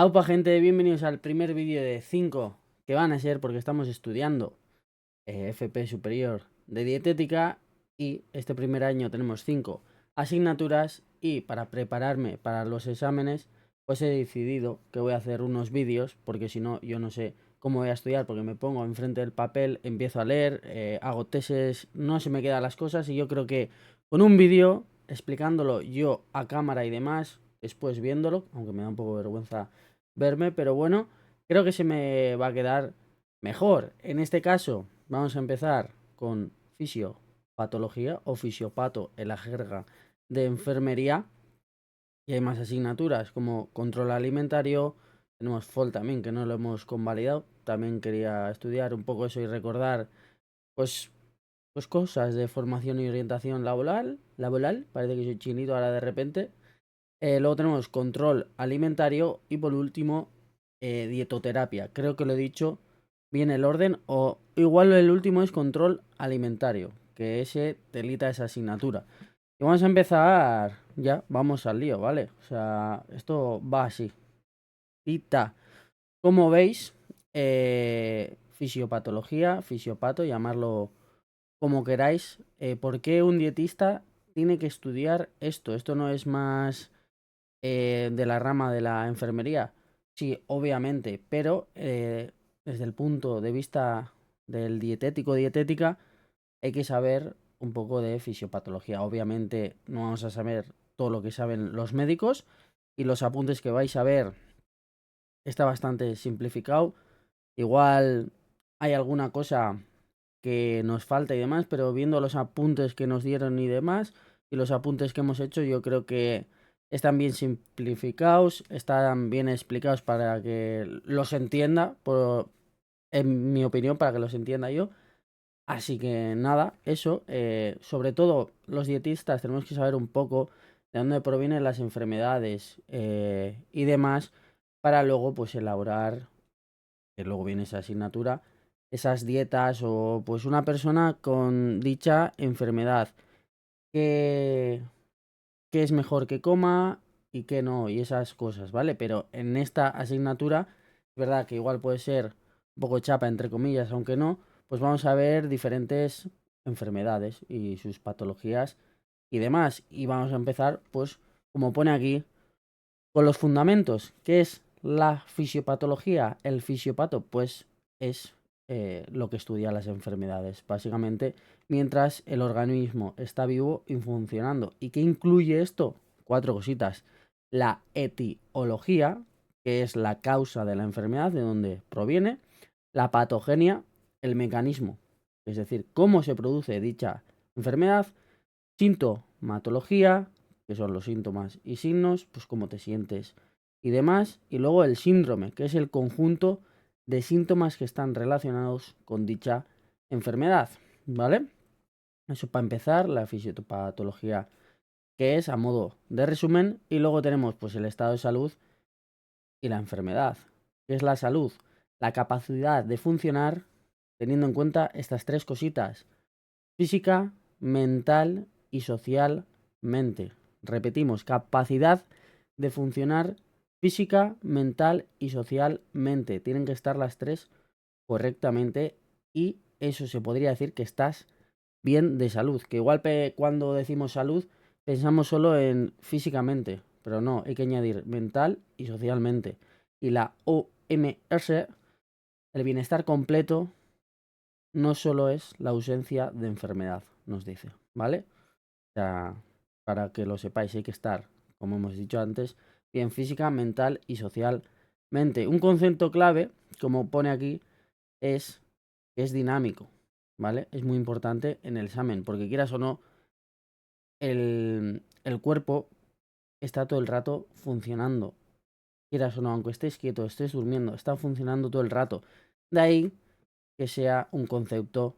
Aupa gente, bienvenidos al primer vídeo de 5 que van a ser porque estamos estudiando FP superior de dietética y este primer año tenemos 5 asignaturas y para prepararme para los exámenes pues he decidido que voy a hacer unos vídeos porque si no yo no sé cómo voy a estudiar porque me pongo enfrente del papel, empiezo a leer, hago tesis, no se me quedan las cosas y yo creo que con un vídeo explicándolo yo a cámara y demás, después viéndolo, aunque me da un poco de vergüenza verme, pero bueno, creo que se me va a quedar mejor. En este caso, vamos a empezar con fisiopatología o fisiopato en la jerga de enfermería. Y hay más asignaturas como control alimentario. Tenemos FOL también, que no lo hemos convalidado. También quería estudiar un poco eso y recordar, pues, pues cosas de formación y orientación laboral. Parece que soy chinito ahora de repente. Luego tenemos control alimentario y por último dietoterapia. Creo que lo he dicho bien el orden o igual el último es control alimentario, que ese telita esa asignatura. Y vamos a empezar ya, vamos al lío, ¿vale? O sea, esto va así. Tita. Como veis, fisiopatología, fisiopato, llamarlo como queráis. ¿Por qué un dietista tiene que estudiar esto? Esto no es más de la rama de la enfermería. Sí, obviamente, pero desde el punto de vista del dietética, hay que saber un poco de fisiopatología. Obviamente no vamos a saber todo lo que saben los médicos y los apuntes que vais a ver está bastante simplificado. Igual hay alguna cosa que nos falta y demás, pero viendo los apuntes que nos dieron y demás, y los apuntes que hemos hecho, yo creo que están bien simplificados, están bien explicados para que los entienda, en mi opinión, para que los entienda yo. Así que nada, eso, sobre todo los dietistas tenemos que saber un poco de dónde provienen las enfermedades y demás, para luego pues elaborar, que luego viene esa asignatura, esas dietas o pues una persona con dicha enfermedad, qué, qué es mejor que coma y qué no, y esas cosas, ¿vale? Pero en esta asignatura, es verdad que igual puede ser un poco chapa, entre comillas, aunque no, pues vamos a ver diferentes enfermedades y sus patologías y demás. Y vamos a empezar, pues, como pone aquí, con los fundamentos. ¿Qué es la fisiopatología? El fisiopato, pues es lo que estudia las enfermedades, básicamente, mientras el organismo está vivo y funcionando. ¿Y qué incluye esto? Cuatro cositas. La etiología, que es la causa de la enfermedad, de dónde proviene. La patogenia, el mecanismo, es decir, cómo se produce dicha enfermedad. Sintomatología, que son los síntomas y signos, pues cómo te sientes y demás. Y luego el síndrome, que es el conjunto de síntomas que están relacionados con dicha enfermedad, ¿vale? Eso para empezar, la fisiopatología, que es a modo de resumen. Y luego tenemos pues el estado de salud y la enfermedad, que es la salud, la capacidad de funcionar teniendo en cuenta estas tres cositas: física, mental y socialmente. Repetimos, capacidad de funcionar física, mental y socialmente. Tienen que estar las tres correctamente y eso se podría decir que estás bien de salud. Que igual cuando decimos salud pensamos solo en físicamente, pero no, hay que añadir mental y socialmente. Y la OMS, el bienestar completo, no solo es la ausencia de enfermedad, nos dice, ¿vale? O sea, para que lo sepáis, hay que estar, como hemos dicho antes, bien física, mental y socialmente. Un concepto clave, como pone aquí, es que es dinámico, ¿vale? Es muy importante en el examen, porque quieras o no, el cuerpo está todo el rato funcionando. Quieras o no, aunque estés quieto, estés durmiendo, está funcionando todo el rato. De ahí que sea un concepto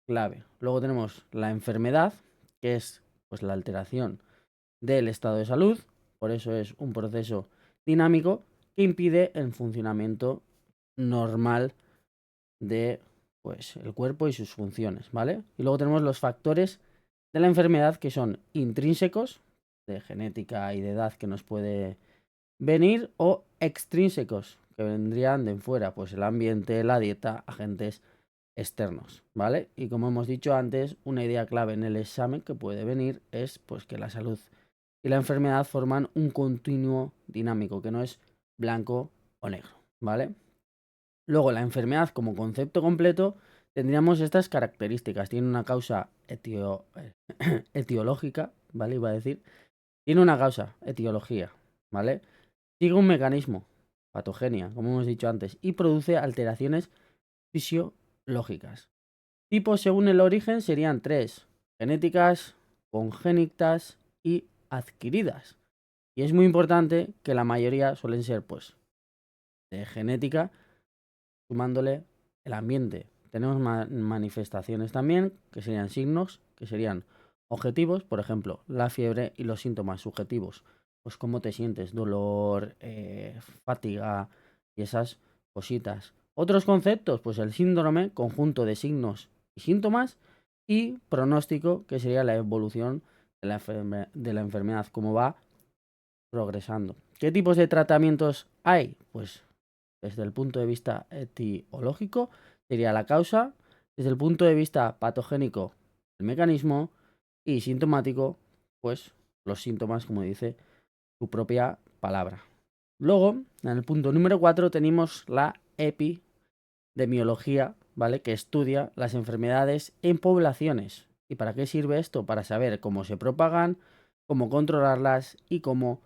clave. Luego tenemos la enfermedad, que es pues la alteración del estado de salud, por eso es un proceso dinámico que impide el funcionamiento normal de pues el cuerpo y sus funciones, ¿vale? Y luego tenemos los factores de la enfermedad que son intrínsecos, de genética y de edad que nos puede venir, o extrínsecos, que vendrían de fuera, pues el ambiente, la dieta, agentes externos, ¿vale? Y como hemos dicho antes, una idea clave en el examen que puede venir es pues que la salud y la enfermedad forman un continuo dinámico, que no es blanco o negro, ¿vale? Luego, la enfermedad como concepto completo tendríamos estas características. Tiene una causa etiológica, ¿vale? Iba a decir. Tiene una causa, etiología, ¿vale? Sigue un mecanismo, patogenia, como hemos dicho antes, y produce alteraciones fisiológicas. Tipos según el origen serían tres: genéticas, congénitas y adquiridas. Y es muy importante que la mayoría suelen ser, pues, de genética, sumándole el ambiente. Tenemos manifestaciones también, que serían signos, que serían objetivos, por ejemplo, la fiebre, y los síntomas subjetivos, pues cómo te sientes, dolor, fatiga y esas cositas. Otros conceptos, pues el síndrome, conjunto de signos y síntomas, y pronóstico, que sería la evolución de la enfermedad, cómo va progresando. ¿Qué tipos de tratamientos hay? Pues desde el punto de vista etiológico sería la causa, desde el punto de vista patogénico el mecanismo, y sintomático pues los síntomas, como dice su propia palabra. Luego, en el punto número 4 tenemos la epidemiología, ¿vale? Que estudia las enfermedades en poblaciones. ¿Y para qué sirve esto? Para saber cómo se propagan, cómo controlarlas y cómo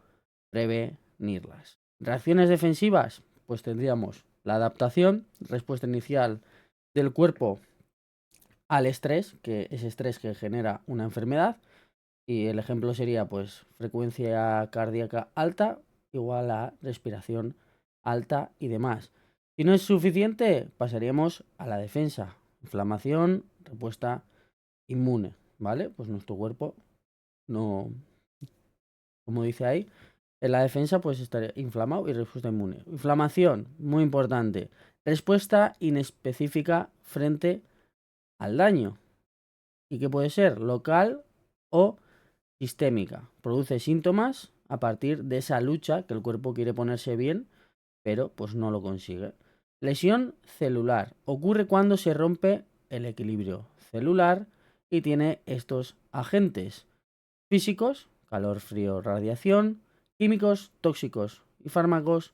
prevenirlas. Reacciones defensivas, pues tendríamos la adaptación, respuesta inicial del cuerpo al estrés, que es estrés que genera una enfermedad, y el ejemplo sería pues frecuencia cardíaca alta igual a respiración alta y demás. Si no es suficiente, pasaríamos a la defensa, inflamación, respuesta inmune, ¿vale? Pues nuestro cuerpo no, como dice ahí, en la defensa pues estaría inflamado y respuesta inmune. Inflamación, muy importante. Respuesta inespecífica frente al daño. ¿Y qué puede ser? Local o sistémica. Produce síntomas a partir de esa lucha que el cuerpo quiere ponerse bien, pero pues no lo consigue. Lesión celular. Ocurre cuando se rompe el equilibrio celular y tiene estos agentes físicos, calor, frío, radiación, químicos, tóxicos y fármacos,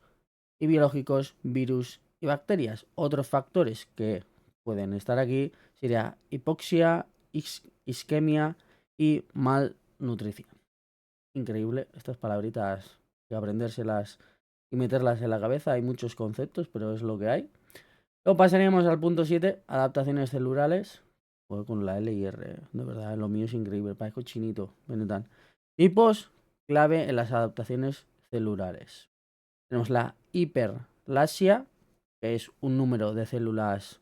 y biológicos, virus y bacterias. Otros factores que pueden estar aquí sería hipoxia, isquemia y malnutrición. Increíble estas palabritas, que aprendérselas y meterlas en la cabeza. Hay muchos conceptos, pero es lo que hay. Luego pasaríamos al punto 7, adaptaciones celulares. Pues con la L y R, de verdad, lo mío es increíble, parezco chinito. Benetan. Tipos clave en las adaptaciones celulares. Tenemos la hiperplasia, que es un número de células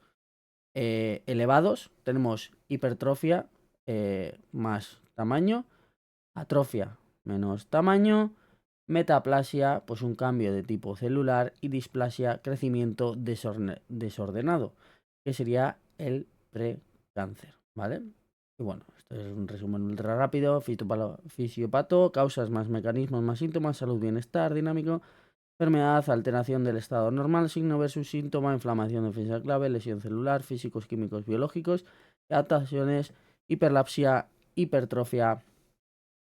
elevados. Tenemos hipertrofia, más tamaño. Atrofia, menos tamaño. Metaplasia, pues un cambio de tipo celular. Y displasia, crecimiento desordenado, que sería el precáncer, ¿vale? Y bueno, esto es un resumen ultra rápido. Fisiopato, causas más mecanismos más síntomas, salud, bienestar, dinámico, enfermedad, alteración del estado normal, signo versus síntoma, inflamación, defensa clave, lesión celular, físicos, químicos, biológicos, adaptaciones, hiperlapsia, hipertrofia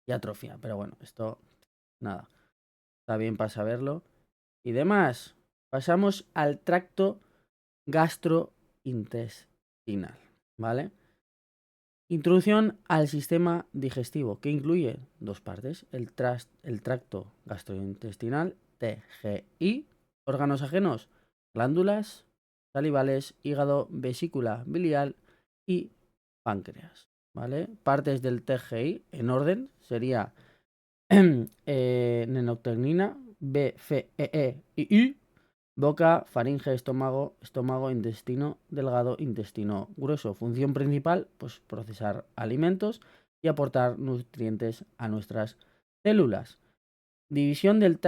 y atrofia. Pero bueno, esto nada, está bien para saberlo. Y demás, pasamos al tracto gastrointestinal, ¿vale? Introducción al sistema digestivo, que incluye dos partes: el tracto gastrointestinal, TGI, órganos ajenos, glándulas salivales, hígado, vesícula biliar y páncreas, ¿vale? Partes del TGI en orden sería nenocternina, B, C, y I, boca, faringe, estómago, intestino delgado, intestino grueso. Función principal, pues procesar alimentos y aportar nutrientes a nuestras células. División del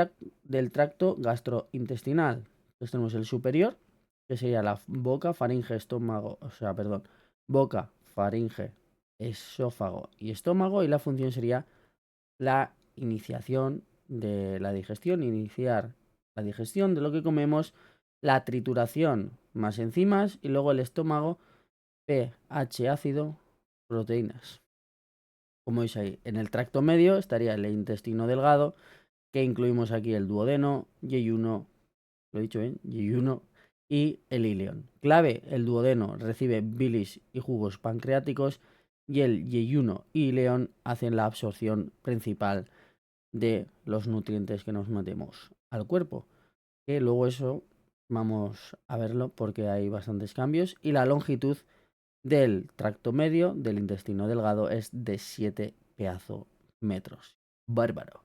tracto gastrointestinal. Entonces tenemos el superior, que sería la boca, faringe, estómago, boca, faringe, esófago y estómago, y la función sería la iniciación de la digestión, iniciar la digestión de lo que comemos, la trituración más enzimas y luego el estómago, pH ácido, proteínas. Como veis ahí, en el tracto medio estaría el intestino delgado, que incluimos aquí el duodeno, yeyuno, lo he dicho bien, yeyuno y el ileón. Clave, el duodeno recibe bilis y jugos pancreáticos y el yeyuno y ileón hacen la absorción principal de los nutrientes que nos metemos al cuerpo. Que luego eso vamos a verlo porque hay bastantes cambios. Y la longitud del tracto medio del intestino delgado es de 7 metros. Bárbaro.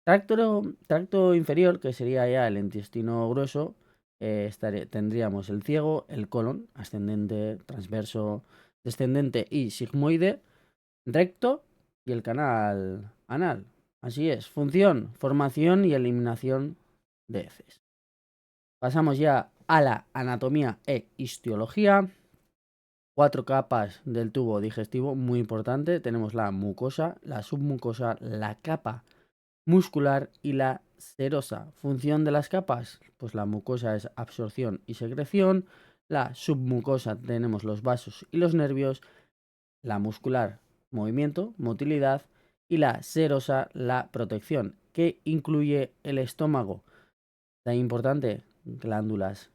Tracto inferior, que sería ya el intestino grueso, tendríamos el ciego, el colon, ascendente, transverso, descendente y sigmoide, recto y el canal anal. Así es, función, formación y eliminación de heces. Pasamos ya a la anatomía e histología. 4 capas del tubo digestivo, muy importante. Tenemos la mucosa, la submucosa, la capa muscular y la serosa. Función de las capas, pues la mucosa es absorción y secreción. La submucosa tenemos los vasos y los nervios. La muscular, movimiento, motilidad. Y la serosa, la protección, que incluye el estómago. Tan importante, glándulas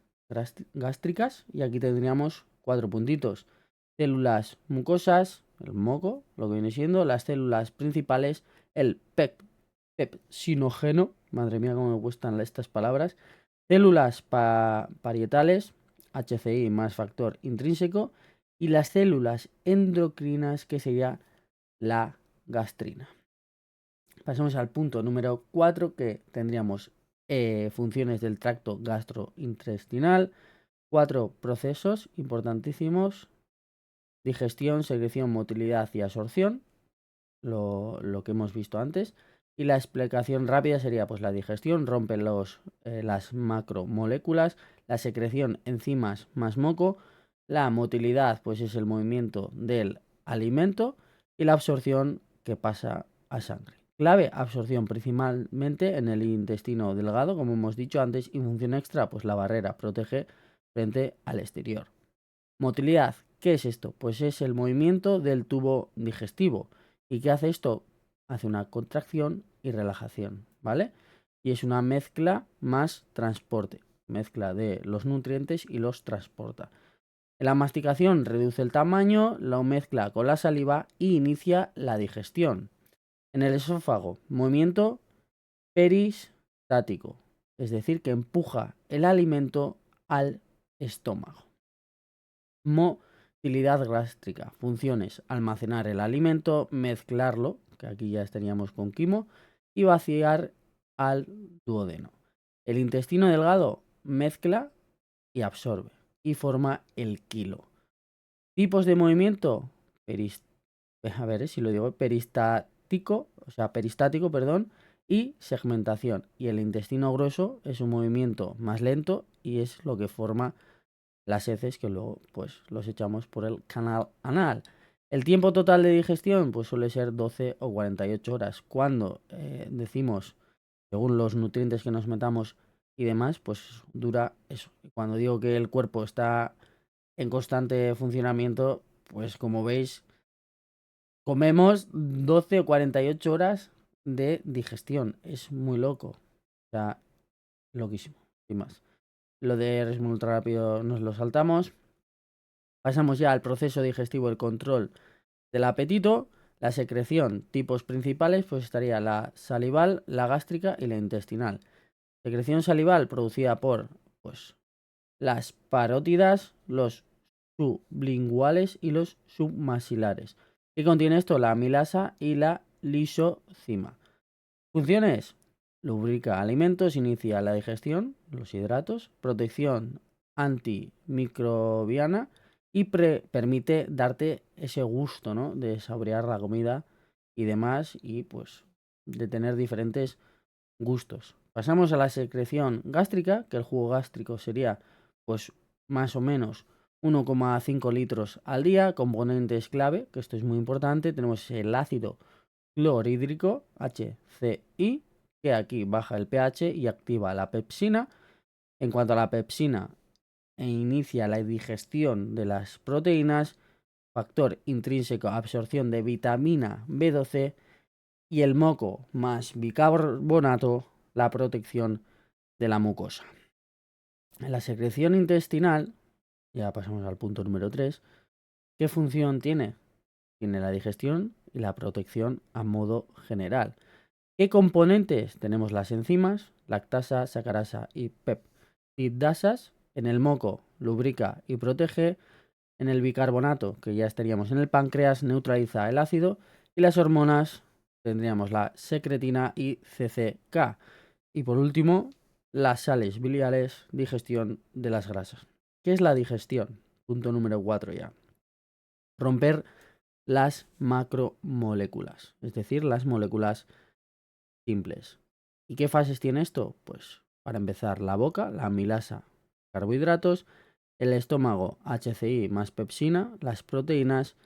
gástricas. Y aquí tendríamos 4 puntitos. Células mucosas, el moco, lo que viene siendo, las células principales, el pepsinógeno, madre mía cómo me gustan estas palabras, células parietales, HCI más factor intrínseco, y las células endocrinas, que sería la gastrina. Pasamos al punto número 4, que tendríamos funciones del tracto gastrointestinal, 4 procesos importantísimos: digestión, secreción, motilidad y absorción, lo que hemos visto antes. Y la explicación rápida sería, pues la digestión rompe las macromoléculas, la secreción enzimas más moco, la motilidad pues es el movimiento del alimento y la absorción que pasa a sangre. Clave, absorción principalmente en el intestino delgado, como hemos dicho antes, y función extra, pues la barrera protege frente al exterior. Motilidad, ¿qué es esto? Pues es el movimiento del tubo digestivo. ¿Y qué hace esto? Hace una contracción y relajación, ¿vale? Y es una mezcla más transporte, mezcla de los nutrientes y los transporta. En la masticación reduce el tamaño, lo mezcla con la saliva y inicia la digestión. En el esófago, movimiento peristático, es decir, que empuja el alimento al estómago. Motilidad gástrica, funciones: almacenar el alimento, mezclarlo, que aquí ya estaríamos con quimo, y vaciar al duodeno. El intestino delgado mezcla y absorbe y forma el quilo. Tipos de movimiento: a ver si lo digo, peristático, perdón, y segmentación. Y el intestino grueso es un movimiento más lento y es lo que forma las heces, que luego pues los echamos por el canal anal. El tiempo total de digestión pues suele ser 12 o 48 horas. Cuando decimos, según los nutrientes que nos metamos y demás, pues dura eso. Cuando digo que el cuerpo está en constante funcionamiento, pues como veis, comemos 12 o 48 horas de digestión. Es muy loco. O sea, loquísimo, sin más. Lo de ritmo ultra rápido nos lo saltamos. Pasamos ya al proceso digestivo, el control del apetito. La secreción, tipos principales, pues estaría la salival, la gástrica y la intestinal. Secreción salival producida por pues, las parótidas, los sublinguales y los submaxilares. ¿Qué contiene esto? La amilasa y la lisocima. Funciones: lubrica alimentos, inicia la digestión, los hidratos, protección antimicrobiana y permite darte ese gusto, ¿no?, de saborear la comida y demás, y pues de tener diferentes gustos. Pasamos a la secreción gástrica, que el jugo gástrico sería pues más o menos 1,5 litros al día. Componentes clave, que esto es muy importante: tenemos el ácido clorhídrico, HCI, que aquí baja el pH y activa la pepsina. En cuanto a la pepsina, inicia la digestión de las proteínas, factor intrínseco, absorción de vitamina B12 y el moco más bicarbonato, la protección de la mucosa. En la secreción intestinal, ya pasamos al punto número 3, ¿qué función tiene? Tiene la digestión y la protección a modo general. ¿Qué componentes? Tenemos las enzimas, lactasa, sacarasa y peptidasas. En el moco lubrica y protege. En el bicarbonato, que ya estaríamos en el páncreas, neutraliza el ácido. Y las hormonas, tendríamos la secretina y CCK. Y por último, las sales biliares, digestión de las grasas. ¿Qué es la digestión? Punto número 4 ya. Romper las macromoléculas, es decir, las moléculas simples. ¿Y qué fases tiene esto? Pues para empezar, la boca, la amilasa, carbohidratos, el estómago, HCI más pepsina, las proteínas,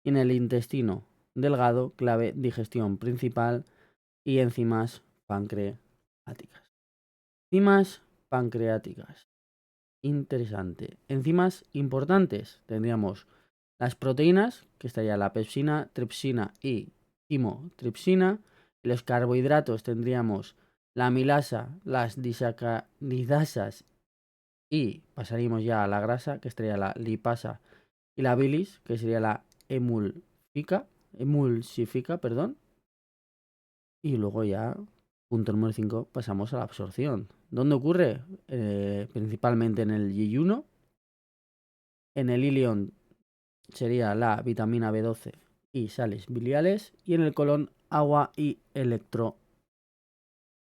y en el intestino delgado, clave, digestión principal y enzimas pancreáticas. Enzimas pancreáticas. Interesante. Enzimas importantes. Tendríamos las proteínas, que estaría la pepsina, tripsina y quimotripsina. Los carbohidratos tendríamos la amilasa, las disacaridasas y pasaríamos ya a la grasa, que estaría la lipasa y la bilis, que sería la emulsifica, perdón. Y luego ya, punto número 5, pasamos a la absorción. ¿Dónde ocurre? Principalmente en el yeyuno. En el ilion sería la vitamina B12 y sales biliares. Y en el colon, agua y electro.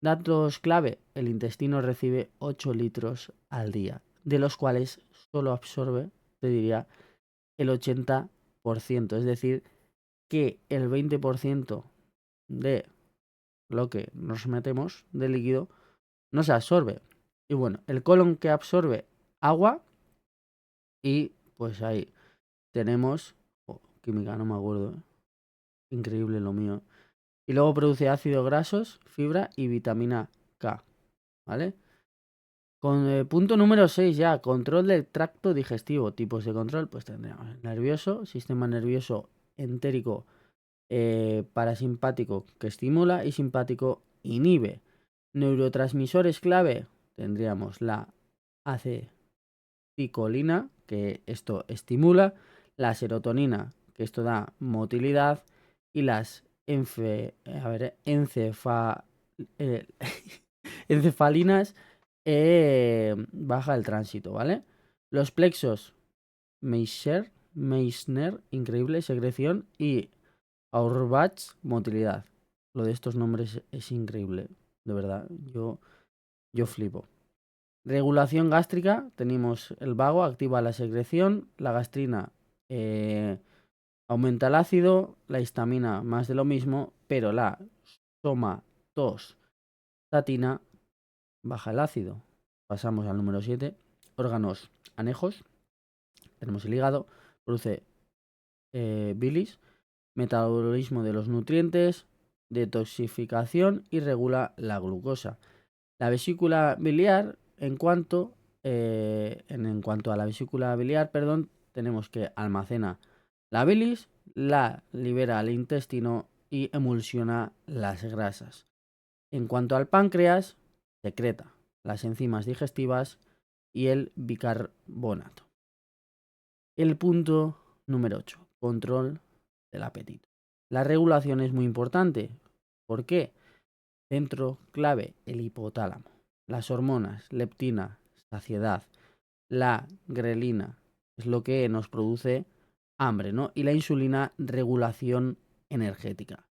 Datos clave, el intestino recibe 8 litros al día, de los cuales solo absorbe, te diría, el 80%. Es decir, que el 20% de lo que nos metemos de líquido no se absorbe. Y bueno, el colon que absorbe agua y pues ahí tenemos... química, no me acuerdo. Increíble lo mío. Y luego produce ácidos grasos, fibra y vitamina K. ¿Vale? Con el punto número 6 ya, control del tracto digestivo. Tipos de control, pues tendríamos nervioso, sistema nervioso entérico, parasimpático que estimula y simpático inhibe. Neurotransmisores clave, tendríamos la acetilcolina, que esto estimula, la serotonina, que esto da motilidad, y las encefalinas, baja el tránsito, ¿vale? Los plexos, Meissner, increíble, secreción, y Auerbach, motilidad. Lo de estos nombres es increíble, de verdad, yo flipo. Regulación gástrica, tenemos el vago, activa la secreción, la gastrina aumenta el ácido, la histamina más de lo mismo, pero la somatostatina baja el ácido. Pasamos al número 7, órganos anejos, tenemos el hígado, produce bilis, metabolismo de los nutrientes, detoxificación y regula la glucosa. La vesícula biliar, en cuanto a la vesícula biliar, tenemos que almacena la bilis, la libera al intestino y emulsiona las grasas. En cuanto al páncreas, secreta las enzimas digestivas y el bicarbonato. El punto número 8, control del apetito. La regulación es muy importante. ¿Por qué? Centro clave, el hipotálamo. Las hormonas, leptina, saciedad, la grelina, es lo que nos produce hambre, ¿no? Y la insulina, regulación energética.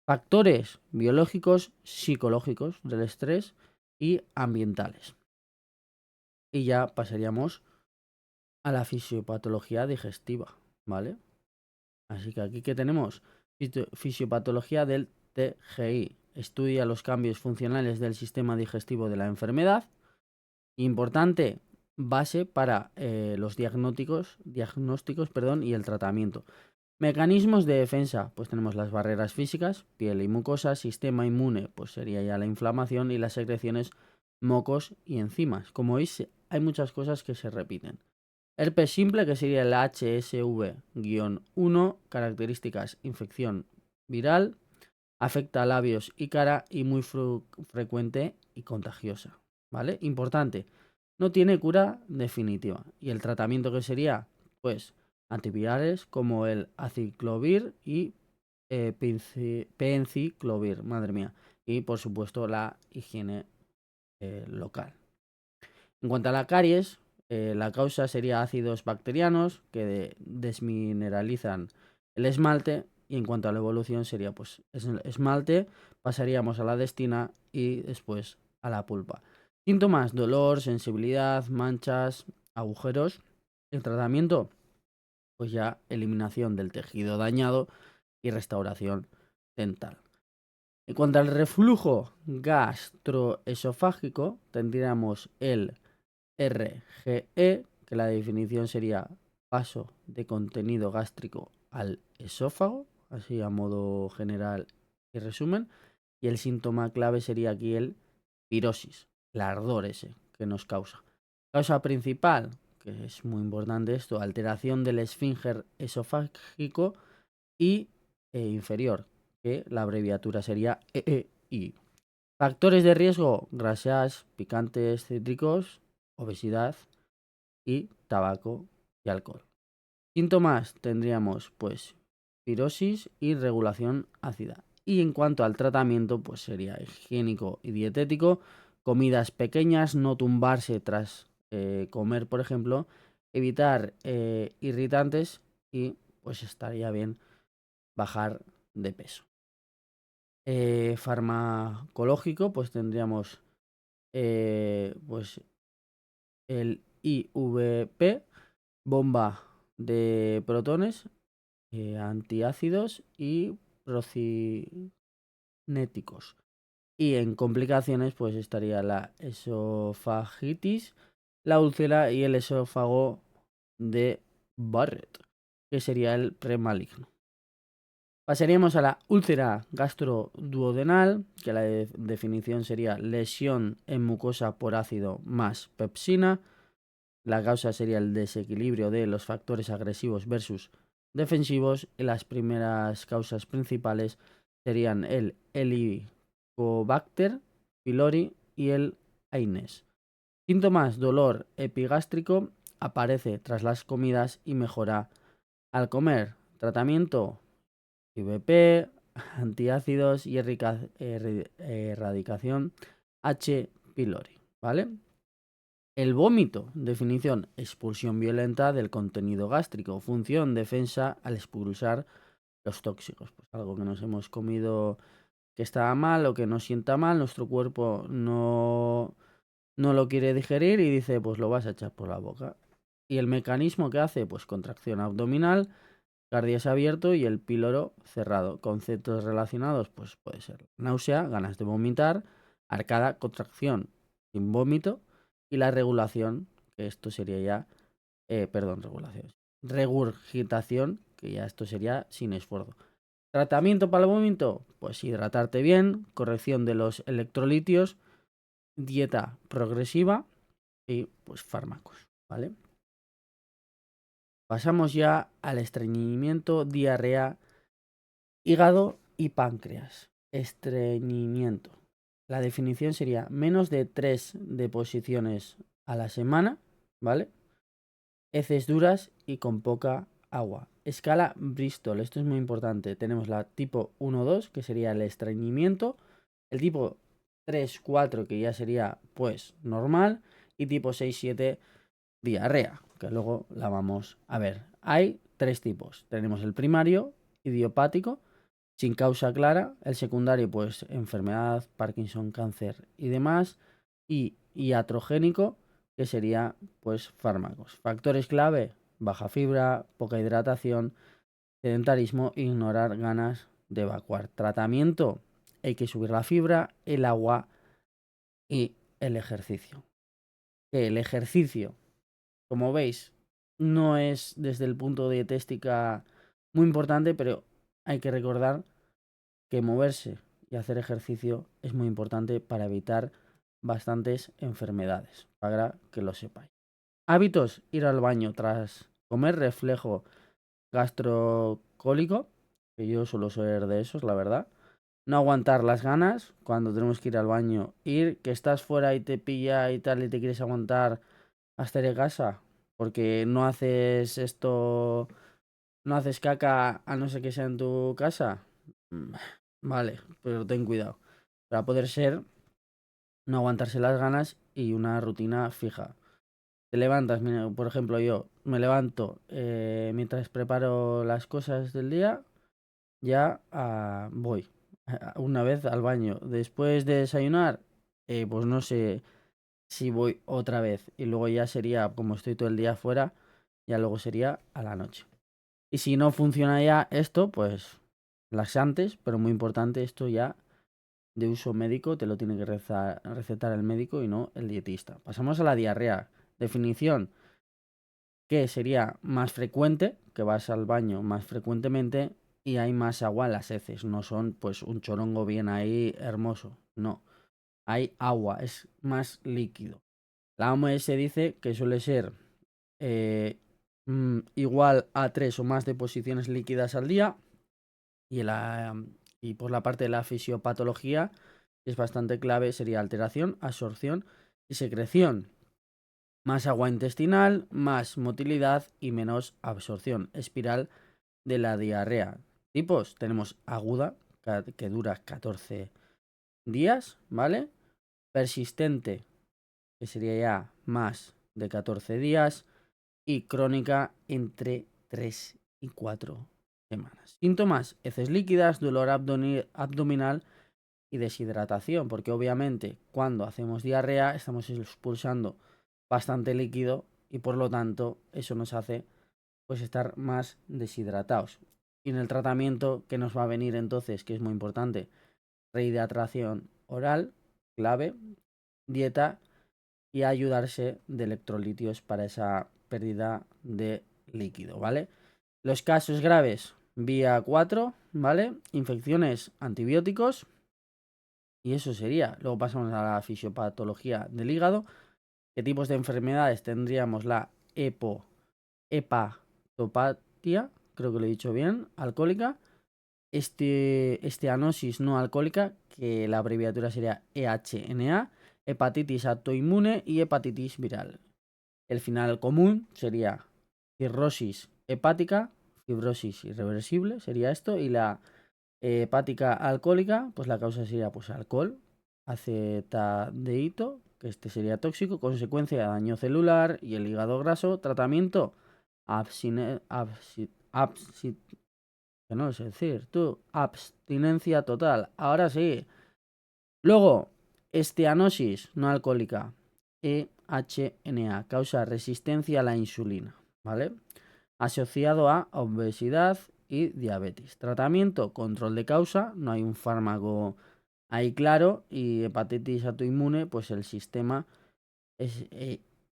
Factores biológicos, psicológicos del estrés y ambientales. Y ya pasaríamos a la fisiopatología digestiva, ¿vale? Así que aquí que tenemos fisiopatología del TGI. Estudia los cambios funcionales del sistema digestivo de la enfermedad. Importante base para los diagnósticos y el tratamiento. Mecanismos de defensa, pues tenemos las barreras físicas, piel y mucosa, sistema inmune, pues sería ya la inflamación y las secreciones, mocos y enzimas. Como veis, hay muchas cosas que se repiten. Herpes simple, que sería el HSV-1, características infección viral, afecta a labios y cara y muy frecuente y contagiosa, ¿vale? Importante, no tiene cura definitiva. Y el tratamiento que sería, pues, antivirales como el aciclovir y penciclovir, madre mía. Y por supuesto la higiene local. En cuanto a la caries, la causa sería ácidos bacterianos que desmineralizan el esmalte. Y en cuanto a la evolución sería pues esmalte, pasaríamos a la destina y después a la pulpa. Síntomas, dolor, sensibilidad, manchas, agujeros. El tratamiento, pues ya eliminación del tejido dañado y restauración dental. En cuanto al reflujo gastroesofágico, tendríamos el RGE, que la definición sería paso de contenido gástrico al esófago, así a modo general y resumen. Y el síntoma clave sería aquí el pirosis, el ardor ese que nos causa. Causa principal, que es muy importante esto, alteración del esfínter esofágico y inferior, que la abreviatura sería EEI. Factores de riesgo, grasas, picantes, cítricos, obesidad y tabaco y alcohol. Síntomas tendríamos pues pirosis y regulación ácida. Y en cuanto al tratamiento, pues sería higiénico y dietético, comidas pequeñas, no tumbarse tras comer, por ejemplo, evitar irritantes y pues estaría bien bajar de peso. Farmacológico, pues tendríamos pues el IVP, bomba de protones, antiácidos y procinéticos. Y en complicaciones, pues estaría la esofagitis, la úlcera y el esófago de Barrett, que sería el premaligno. Pasaríamos a la úlcera gastroduodenal, que la definición sería lesión en mucosa por ácido más pepsina. La causa sería el desequilibrio de los factores agresivos versus defensivos y las primeras causas principales serían el Helicobacter pylori y el Aedes. Síntomas, dolor epigástrico, aparece tras las comidas y mejora al comer. Tratamiento, IVP, antiácidos y erradicación H. pylori, ¿vale? El vómito, definición, expulsión violenta del contenido gástrico, función, defensa al expulsar los tóxicos. Pues algo que nos hemos comido que está mal o que nos sienta mal, nuestro cuerpo no lo quiere digerir y dice, pues lo vas a echar por la boca. Y el mecanismo que hace, pues contracción abdominal, cardias abierto y el píloro cerrado. Conceptos relacionados, pues puede ser náusea, ganas de vomitar, arcada, contracción sin vómito y la regulación, que esto sería ya, regulación. Regurgitación, que ya esto sería sin esfuerzo. Tratamiento para el vómito, pues hidratarte bien, corrección de los electrolitios, dieta progresiva y pues fármacos, ¿vale? Pasamos ya al estreñimiento, diarrea, hígado y páncreas. Estreñimiento. La definición sería menos de 3 deposiciones a la semana, ¿vale? Heces duras y con poca agua. Escala Bristol, esto es muy importante. Tenemos la tipo 1-2, que sería el estreñimiento. El tipo 3-4, que ya sería pues normal. Y tipo 6-7, diarrea, que luego la vamos a ver. Hay 3 tipos. Tenemos el primario, idiopático, sin causa clara. El secundario, pues enfermedad, Parkinson, cáncer y demás. Y iatrogénico, que sería pues fármacos. Factores clave, baja fibra, poca hidratación, sedentarismo, ignorar ganas de evacuar. Tratamiento, hay que subir la fibra, el agua y el ejercicio. El ejercicio, como veis, no es desde el punto de dietética Muy importante, pero hay que recordar que moverse y hacer ejercicio es muy importante para evitar bastantes enfermedades, para que lo sepáis. Hábitos: ir al baño tras comer, reflejo gastrocólico, que yo suelo ser de esos, la verdad. No aguantar las ganas cuando tenemos que ir al baño. Ir, que estás fuera y te pilla y tal y te quieres aguantar hasta ir a casa. Porque no haces esto, no haces caca a no ser que sea en tu casa. Mm, Vale, pero ten cuidado. Para poder ser, no aguantarse las ganas y una rutina fija. Te levantas, mira, por ejemplo, yo me levanto mientras preparo las cosas del día, ya voy una vez al baño. Después de desayunar, pues no sé si voy otra vez. Y luego ya sería, como estoy todo el día afuera, ya luego sería a la noche. Y si no funciona ya esto, pues laxantes, pero muy importante, esto ya de uso médico te lo tiene que recetar el médico y no el dietista. Pasamos a la diarrea. Definición: que sería más frecuente, que vas al baño más frecuentemente y hay más agua en las heces. No son pues un chorongo bien ahí hermoso. No, hay agua, es más líquido. La OMS dice que suele ser igual a 3 o más deposiciones líquidas al día. Y por la parte de la fisiopatología, que es bastante clave, sería alteración, absorción y secreción. Más agua intestinal, más motilidad y menos absorción. Espiral de la diarrea. Tipos: tenemos aguda, que dura 14 días, ¿vale? Persistente, que sería ya más de 14 días. Y crónica, entre 3 y 4 semanas. Síntomas: heces líquidas, dolor abdominal y deshidratación, porque obviamente cuando hacemos diarrea estamos expulsando bastante líquido y por lo tanto eso nos hace pues estar más deshidratados. Y en el tratamiento que nos va a venir entonces, que es muy importante: rehidratación oral, clave, dieta y ayudarse de electrolitos para esa pérdida de líquido, ¿vale? Los casos graves, vía 4, ¿vale? Infecciones, antibióticos. Y eso sería. Luego pasamos a la fisiopatología del hígado. ¿Qué tipos de enfermedades tendríamos? La hepatopatía, creo que lo he dicho bien, alcohólica. Esteanosis no alcohólica, que la abreviatura sería EHNA. Hepatitis autoinmune y hepatitis viral. El final común sería cirrosis hepática, fibrosis irreversible, sería esto. Y la hepática alcohólica, pues la causa sería pues alcohol, acetaldehído, que este sería tóxico, consecuencia de daño celular y el hígado graso. Tratamiento: que no sé decir, tú, abstinencia total. Ahora sí. Luego, esteanosis no alcohólica, EHNA, causa resistencia a la insulina, ¿vale? Asociado a obesidad y diabetes. Tratamiento: control de causa, no hay un fármaco ahí claro. Y hepatitis autoinmune, pues el sistema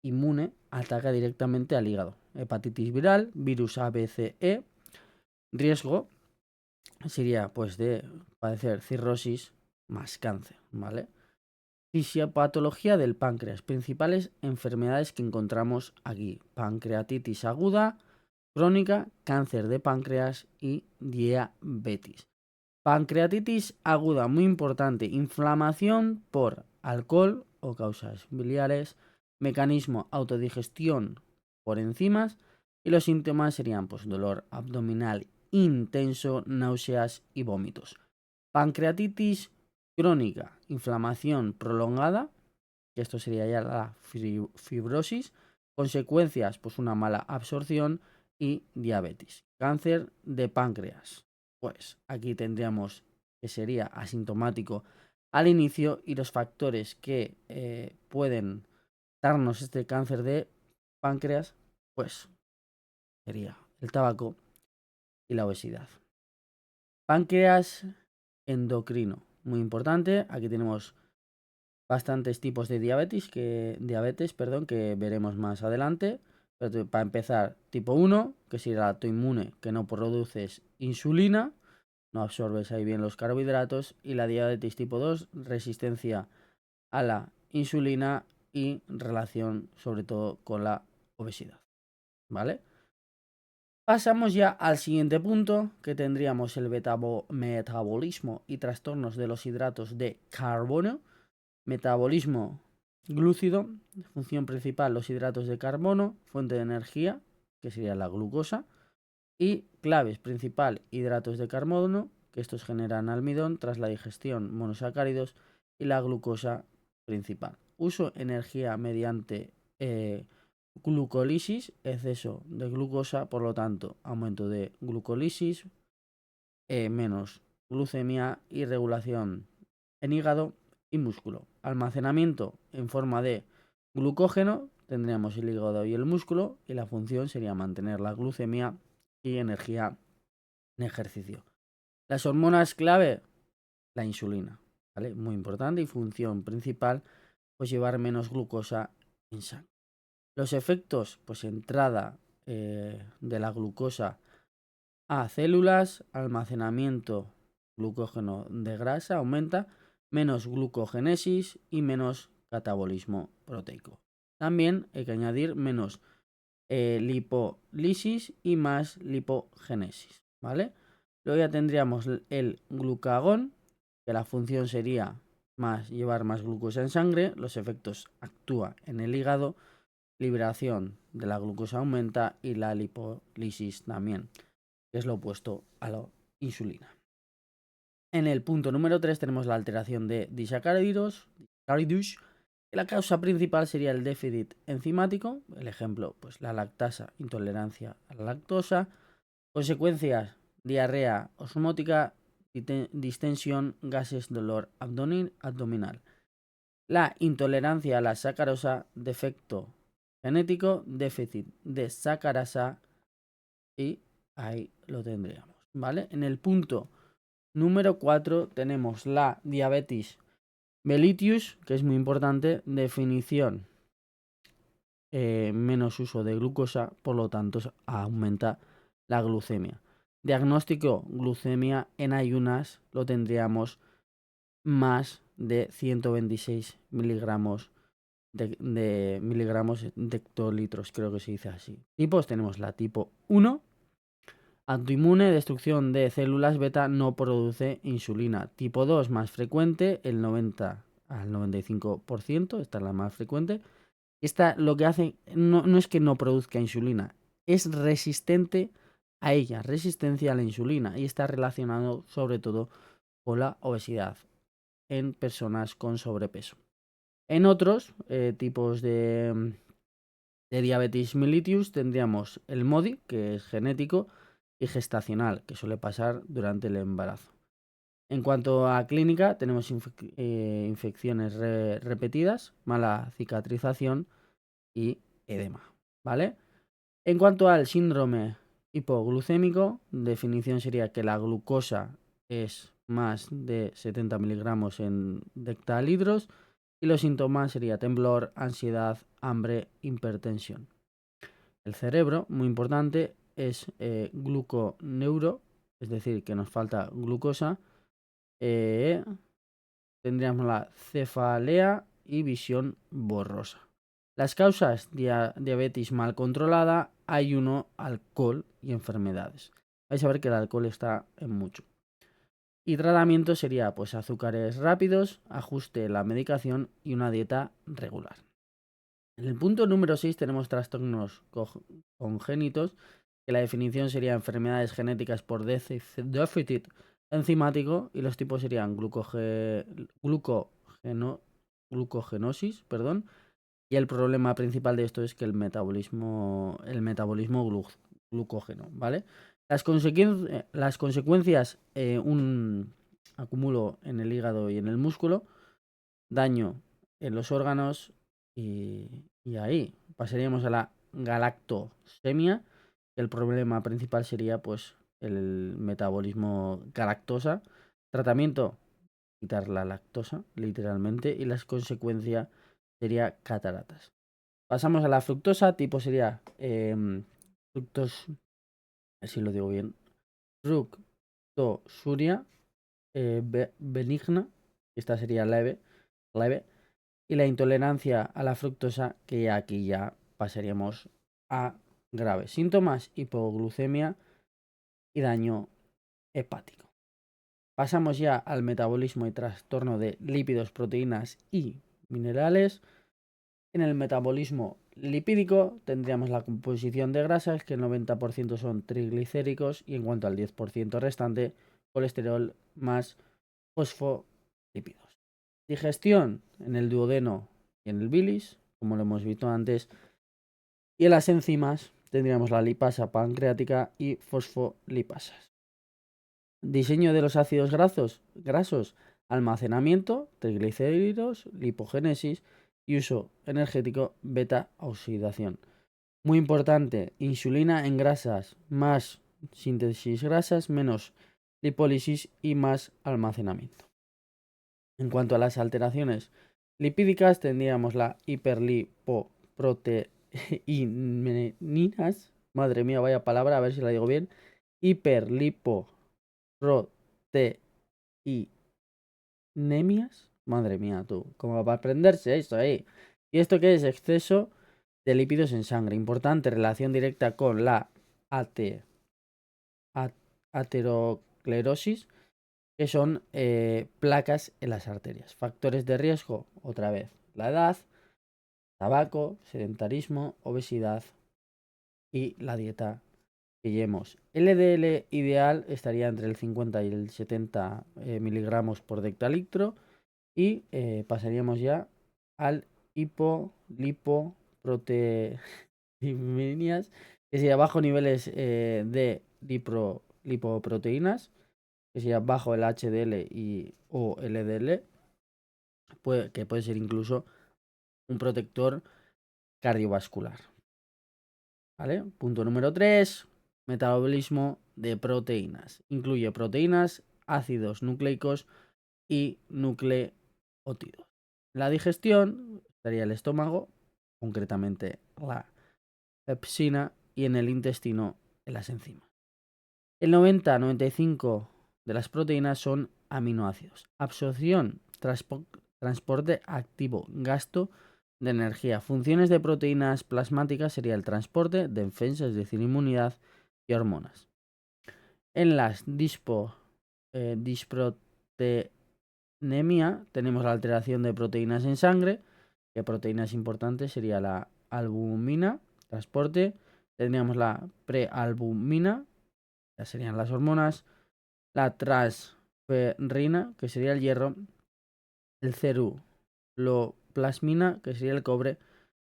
inmune ataca directamente al hígado. Hepatitis viral, virus ABCE. Riesgo sería pues de padecer cirrosis más cáncer, ¿vale? Fisiopatología del páncreas. Principales enfermedades que encontramos aquí: pancreatitis aguda, crónica, cáncer de páncreas y diabetes. Pancreatitis aguda, muy importante: inflamación por alcohol o causas biliares, mecanismo autodigestión por enzimas. Y los síntomas serían pues dolor abdominal intenso, náuseas y vómitos. Pancreatitis crónica, inflamación prolongada, que esto sería ya la fibrosis, consecuencias pues una mala absorción y diabetes. Cáncer de páncreas, pues aquí tendríamos que sería asintomático al inicio, y los factores que pueden darnos este cáncer de páncreas pues sería el tabaco y la obesidad. Páncreas endocrino, muy importante. Aquí tenemos bastantes tipos de diabetes que veremos más adelante. Para empezar, tipo 1, que sería el autoinmune, que no produces insulina, no absorbes ahí bien los carbohidratos. Y la diabetes tipo 2, resistencia a la insulina y relación sobre todo con la obesidad. ¿Vale? Pasamos ya al siguiente punto, que tendríamos el metabolismo y trastornos de los hidratos de carbono. Metabolismo glúcido, función principal los hidratos de carbono, fuente de energía, que sería la glucosa, y claves principal hidratos de carbono, que estos generan almidón tras la digestión, monosacáridos y la glucosa principal. Uso energía mediante glucólisis, exceso de glucosa, por lo tanto, aumento de glucólisis, menos glucemia y regulación en hígado y músculo. Almacenamiento en forma de glucógeno, tendríamos el hígado y el músculo, y la función sería mantener la glucemia y energía en ejercicio. Las hormonas clave, la insulina, ¿vale? Muy importante, y función principal, pues llevar menos glucosa en sangre. Los efectos, pues entrada de la glucosa a células, almacenamiento glucógeno de grasa aumenta, menos glucogénesis y menos catabolismo proteico. También hay que añadir menos lipólisis y más lipogénesis, ¿vale? Luego ya tendríamos el glucagón, que la función sería llevar más glucosa en sangre. Los efectos actúa en el hígado, liberación de la glucosa aumenta y la lipólisis también, que es lo opuesto a la insulina. En el punto número 3 tenemos la alteración de disacáridos, que la causa principal sería el déficit enzimático, el ejemplo, pues la lactasa, intolerancia a la lactosa, consecuencias, diarrea osmótica, distensión, gases, dolor abdominal. La intolerancia a la sacarosa, defecto genético, déficit de sacarasa, y ahí lo tendríamos, ¿vale? En el punto número 4 tenemos la diabetes mellitus, que es muy importante, definición, menos uso de glucosa, por lo tanto aumenta la glucemia. Diagnóstico, glucemia en ayunas, lo tendríamos más de 126 miligramos de miligramos de hectolitros, creo que se dice así. Tipos tenemos la tipo 1, autoinmune, destrucción de células beta, no produce insulina. Tipo 2, más frecuente, el 90 al 95%, esta es la más frecuente. Esta lo que hace no es que no produzca insulina, es resistente a ella, resistencia a la insulina, y está relacionado sobre todo con la obesidad en personas con sobrepeso. En otros tipos de diabetes mellitus tendríamos el MODY, que es genético, y gestacional, que suele pasar durante el embarazo. En cuanto a clínica, tenemos infecciones repetidas, mala cicatrización y edema, ¿vale? En cuanto al síndrome hipoglucémico, definición sería que la glucosa es más de 70 miligramos en hectolitros, y los síntomas serían temblor, ansiedad, hambre, hipertensión. El cerebro, muy importante, es gluconeuro, es decir, que nos falta glucosa. Tendríamos la cefalea y visión borrosa. Las causas, diabetes mal controlada, ayuno, alcohol y enfermedades. Vais a ver que el alcohol está en mucho. Y tratamiento sería pues azúcares rápidos, ajuste la medicación y una dieta regular. En el punto número 6 tenemos trastornos congénitos, que la definición sería enfermedades genéticas por déficit enzimático, y los tipos serían glucogenosis, y el problema principal de esto es que el metabolismo glucógeno, ¿vale? Las consecuencias, un acumulo en el hígado y en el músculo, daño en los órganos, y ahí pasaríamos a la galactosemia, que el problema principal sería pues el metabolismo galactosa. Tratamiento, quitar la lactosa, literalmente, y las consecuencias sería cataratas. Pasamos a la fructosa, tipo sería fructos, si lo digo bien, fructosuria benigna, esta sería leve, y la intolerancia a la fructosa, que aquí ya pasaríamos a grave. Síntomas: hipoglucemia y daño hepático. Pasamos ya al metabolismo y trastorno de lípidos, proteínas y minerales. En el metabolismo lipídico tendríamos la composición de grasas, que el 90% son triglicéricos, y en cuanto al 10% restante, colesterol más fosfolípidos. Digestión: en el duodeno y en el bilis, como lo hemos visto antes. Y en las enzimas tendríamos la lipasa pancreática y fosfolipasas. Diseño de los ácidos grasos: almacenamiento, triglicéridos, lipogénesis y uso energético, beta oxidación. Muy importante: insulina en grasas, más síntesis grasas, menos lipólisis y más almacenamiento. En cuanto a las alteraciones lipídicas, tendríamos la hiperlipoproteinas. Madre mía, vaya palabra, a ver si la digo bien. Hiperlipoproteinemias. Madre mía, tú, ¿cómo va a aprenderse esto ahí? ¿Y esto qué es? Exceso de lípidos en sangre. Importante relación directa con la aterosclerosis, que son placas en las arterias. Factores de riesgo: otra vez, la edad, tabaco, sedentarismo, obesidad y la dieta que llevemos. LDL ideal estaría entre el 50 y el 70 miligramos por decalitro. Y pasaríamos ya al hipolipoproteinemias, que sería bajo niveles de lipoproteínas, que sería bajo el HDL o LDL, que puede ser incluso un protector cardiovascular. ¿Vale? Punto número 3, metabolismo de proteínas. Incluye proteínas, ácidos nucleicos y nucleótidos. La digestión estaría el estómago, concretamente la pepsina, y en el intestino en las enzimas. El 90-95% de las proteínas son aminoácidos. Absorción, transporte activo, gasto de energía. Funciones de proteínas plasmáticas sería el transporte, defensa, es decir, inmunidad, y hormonas. En las disproteinemia tenemos la alteración de proteínas en sangre, que proteínas importantes sería la albumina, transporte. Tendríamos la prealbumina, ya serían las hormonas, la transferrina, que sería el hierro, el ceruloplasmina, que sería el cobre,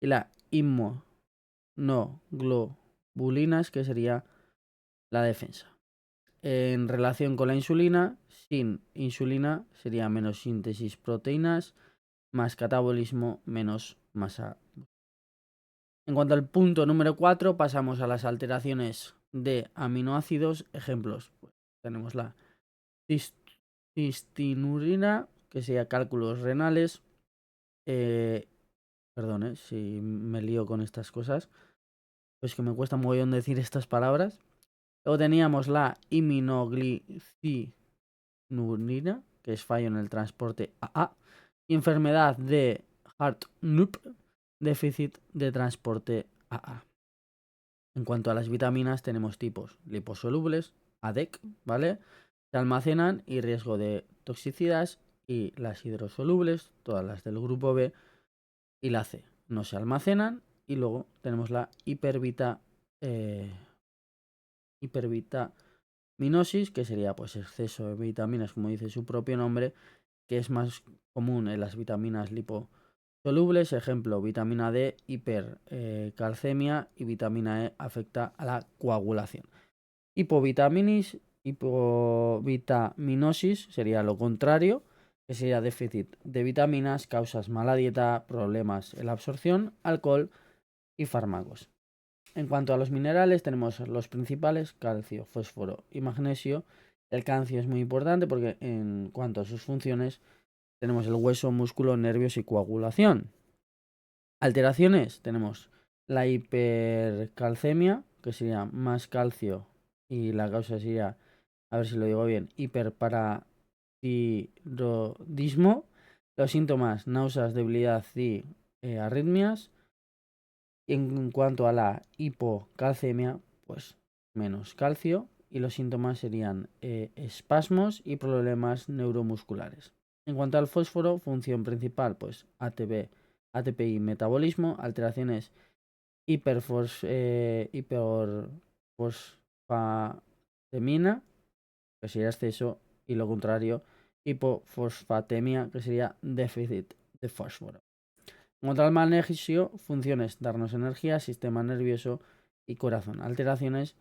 y la inmunoglobulinas, que sería la defensa. En relación con la insulina, sin insulina sería menos síntesis proteínas, más catabolismo, menos masa. En cuanto al punto número 4, pasamos a las alteraciones de aminoácidos. Ejemplos: pues, tenemos la cistinurina, que sería cálculos renales. Perdón, si me lío con estas cosas, pues que me cuesta un mogollón decir estas palabras. Luego teníamos la iminoglicinurina, que es fallo en el transporte AA. Enfermedad de Hartnup, déficit de transporte AA. En cuanto a las vitaminas, tenemos tipos: liposolubles, ADEC, ¿vale? Se almacenan y riesgo de toxicidad. Y las hidrosolubles, todas las del grupo B y la C, no se almacenan. Y luego tenemos la hipervitaminosis, que sería pues exceso de vitaminas, como dice su propio nombre, que es más común en las vitaminas liposolubles. Ejemplo: vitamina D, hipercalcemia, y vitamina E afecta a la coagulación. Hipovitaminosis sería lo contrario, que sería déficit de vitaminas, causas mala dieta, problemas en la absorción, alcohol y fármacos. En cuanto a los minerales, tenemos los principales: calcio, fósforo y magnesio. El calcio es muy importante porque en cuanto a sus funciones tenemos el hueso, músculo, nervios y coagulación. Alteraciones, tenemos la hipercalcemia, que sería más calcio, y la causa sería, a ver si lo digo bien, hiperparatiroidismo. Los síntomas, náuseas, debilidad y arritmias. Y en cuanto a la hipocalcemia, pues menos calcio y los síntomas serían espasmos y problemas neuromusculares. En cuanto al fósforo, función principal, pues ATP y metabolismo, alteraciones hiperfosfatemina, que sería exceso, y lo contrario, hipofosfatemia, que sería déficit de fósforo. En cuanto al magnesio, funciones, darnos energía, sistema nervioso y corazón. Alteraciones,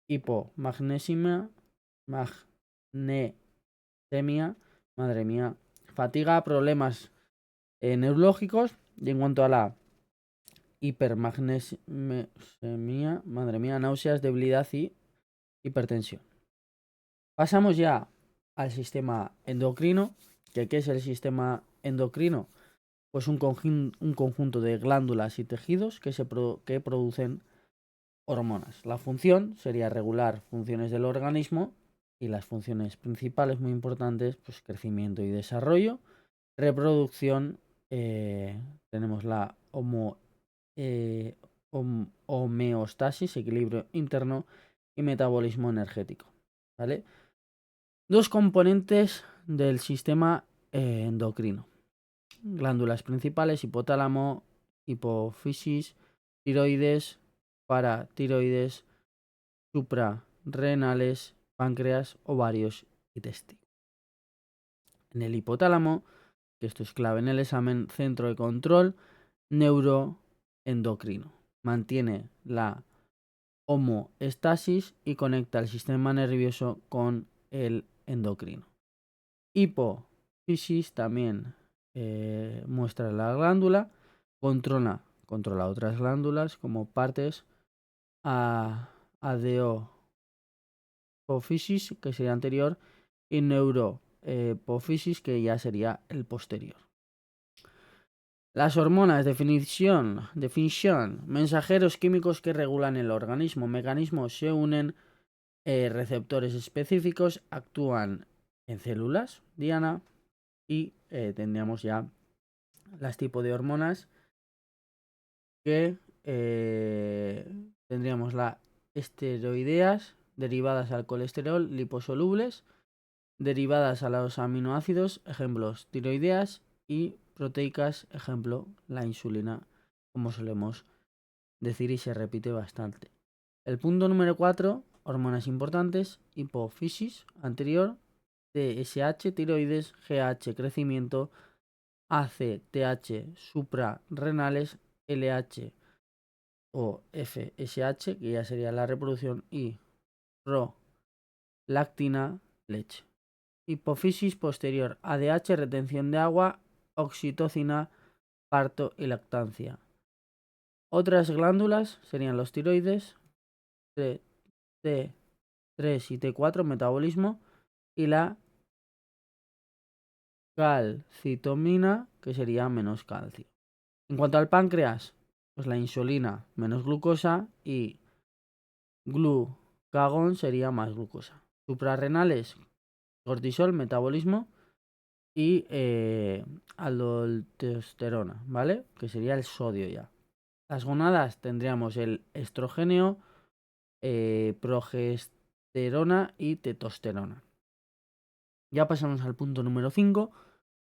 hipomagnesemia, madre mía, fatiga, problemas neurológicos. Y en cuanto a la hipermagnesemia, madre mía, náuseas, debilidad y hipertensión. Pasamos ya al sistema endocrino. ¿Qué es el sistema endocrino? Pues un conjunto de glándulas y tejidos que producen hormonas. La función sería regular funciones del organismo y las funciones principales muy importantes, pues crecimiento y desarrollo, reproducción, tenemos la homeostasis, equilibrio interno y metabolismo energético. ¿Vale? Dos componentes del sistema endocrino. Glándulas principales, hipotálamo, hipófisis, tiroides, paratiroides, suprarrenales, páncreas, ovarios y testículos. En el hipotálamo, que esto es clave en el examen, centro de control neuroendocrino. Mantiene la homeostasis y conecta el sistema nervioso con el endocrino. Hipófisis también muestra la glándula, controla otras glándulas como partes adenopofisis, que sería anterior, y neuropofisis, que ya sería el posterior. Las hormonas, definición, mensajeros químicos que regulan el organismo, mecanismos, se unen, receptores específicos, actúan en células diana y tendríamos ya las tipos de hormonas que tendríamos las esteroideas, derivadas al colesterol, liposolubles, derivadas a los aminoácidos, ejemplos tiroideas, y proteicas, ejemplo la insulina, como solemos decir y se repite bastante. El punto número 4, hormonas importantes, hipofisis anterior, TSH, tiroides, GH, crecimiento, ACTH, suprarrenales, LH o FSH, que ya sería la reproducción, y prolactina, leche. Hipofisis posterior, ADH, retención de agua, oxitocina, parto y lactancia. Otras glándulas serían los tiroides, T3 y T4, metabolismo, y la calcitomina, que sería menos calcio. En cuanto al páncreas, pues la insulina menos glucosa y glucagón sería más glucosa. Suprarrenales, cortisol, metabolismo, y aldotestosterona, ¿vale? Que sería el sodio ya. Las gonadas tendríamos el estrógeno, progesterona y testosterona. Ya pasamos al punto número 5.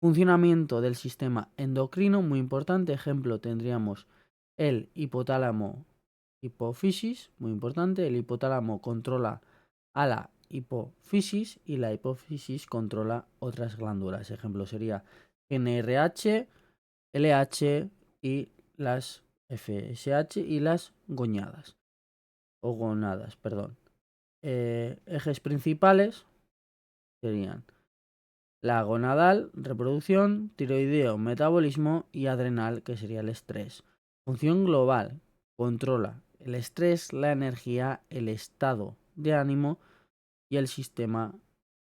Funcionamiento del sistema endocrino, muy importante. Ejemplo, tendríamos el hipotálamo hipofisis, muy importante. El hipotálamo controla a la hipofisis y la hipofisis controla otras glándulas. Ejemplo sería NRH, LH y las FSH y las goñadas. O gonadas, perdón. Ejes principales serían la gonadal, reproducción, tiroideo, metabolismo, y adrenal, que sería el estrés. Función global, controla el estrés, la energía, el estado de ánimo y el sistema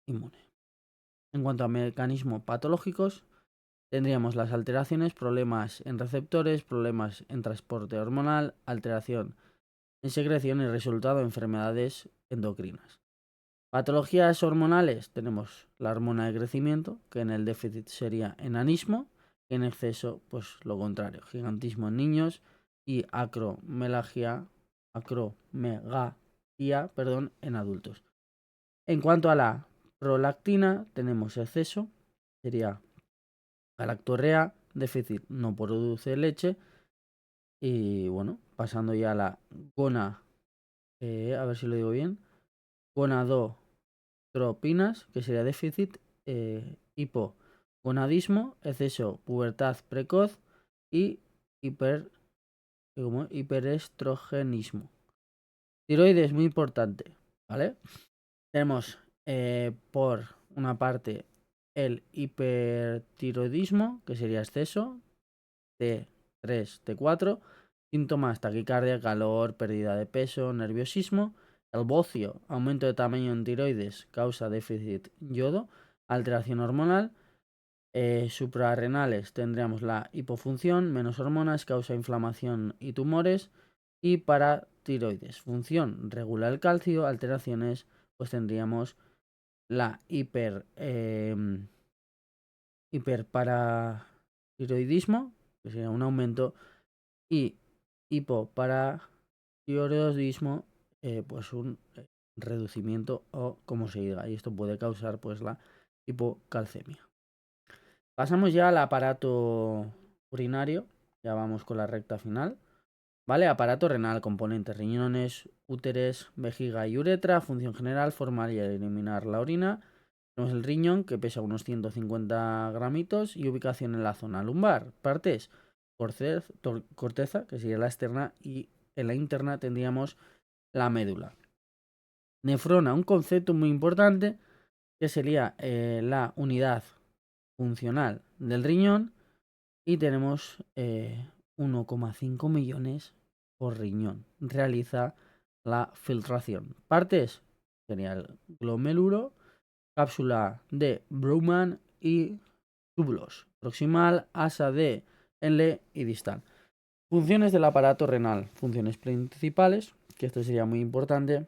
inmune. En cuanto a mecanismos patológicos, tendríamos las alteraciones, problemas en receptores, problemas en transporte hormonal, alteración en secreción y resultado de enfermedades endocrinas. Patologías hormonales, tenemos la hormona de crecimiento, que en el déficit sería enanismo, y en exceso, pues lo contrario, gigantismo en niños y acromegalia, en adultos. En cuanto a la prolactina, tenemos exceso, sería galactorrea, déficit no produce leche, y bueno, pasando ya a la a ver si lo digo bien, gonadotropinas, que sería déficit, hipogonadismo, exceso, pubertad precoz y hiperestrogenismo. Tiroides, muy importante, ¿vale? Tenemos por una parte el hipertiroidismo, que sería exceso, T3, T4, síntomas taquicardia, calor, pérdida de peso, nerviosismo. El bocio, aumento de tamaño en tiroides, causa déficit yodo, alteración hormonal. Suprarrenales tendríamos la hipofunción, menos hormonas, causa inflamación y tumores. Y paratiroides, función, regula el calcio, alteraciones, pues tendríamos la hiperparatiroidismo, que sería un aumento, y hipoparatiroidismo, pues un reducimiento o como se diga, y esto puede causar pues la hipocalcemia. Pasamos ya al aparato urinario, ya vamos con la recta final. ¿Vale? Aparato renal, componentes, riñones, úteres, vejiga y uretra, función general, formar y eliminar la orina. Tenemos el riñón, que pesa unos 150 gramitos y ubicación en la zona lumbar. Partes, corteza, que sería la externa, y en la interna tendríamos la médula. Nefrona, un concepto muy importante, que sería la unidad funcional del riñón, y tenemos 1,5 millones por riñón. Realiza la filtración. Partes, sería el glomérulo, cápsula de Bowman y túbulos. Proximal, asa de Henle y distal. Funciones del aparato renal. Funciones principales, que esto sería muy importante.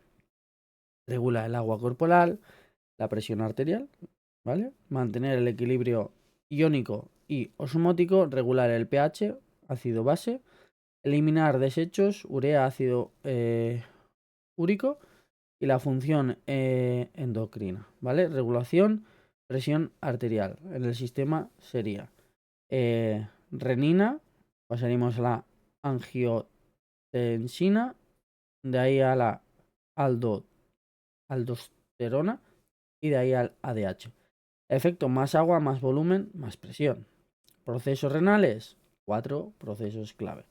Regula el agua corporal, la presión arterial, ¿vale? Mantener el equilibrio iónico y osmótico, regular el pH, ácido-base, eliminar desechos, urea, ácido úrico, y la función endocrina, ¿vale? Regulación, presión arterial. En el sistema sería renina, pasaríamos a la angiotensina, de ahí a la aldosterona y de ahí al ADH. Efecto, más agua, más volumen, más presión. Procesos renales, 4 procesos clave.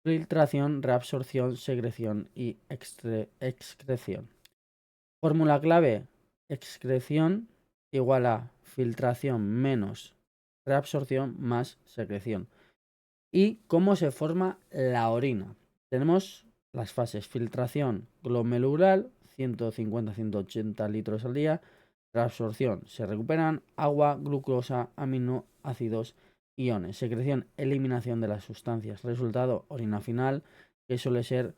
Filtración, reabsorción, secreción y excreción. Fórmula clave, excreción igual a filtración menos reabsorción más secreción. ¿Y cómo se forma la orina? Tenemos las fases: filtración glomerular, 150-180 litros al día. Reabsorción, se recuperan agua, glucosa, aminoácidos, iones. Secreción, eliminación de las sustancias. Resultado, orina final, que suele ser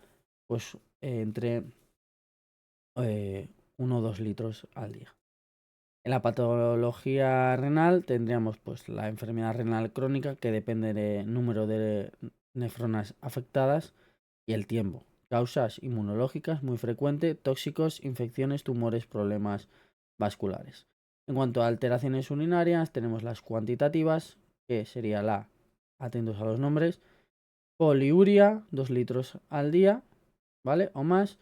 pues entre 1 o 2 litros al día. En la patología renal tendríamos pues la enfermedad renal crónica, que depende del número de nefronas afectadas y el tiempo. Causas inmunológicas muy frecuente, tóxicos, infecciones, tumores, problemas vasculares. En cuanto a alteraciones urinarias, tenemos las cuantitativas, que sería la, atentos a los nombres, poliuria, 2 litros al día, ¿vale? O más.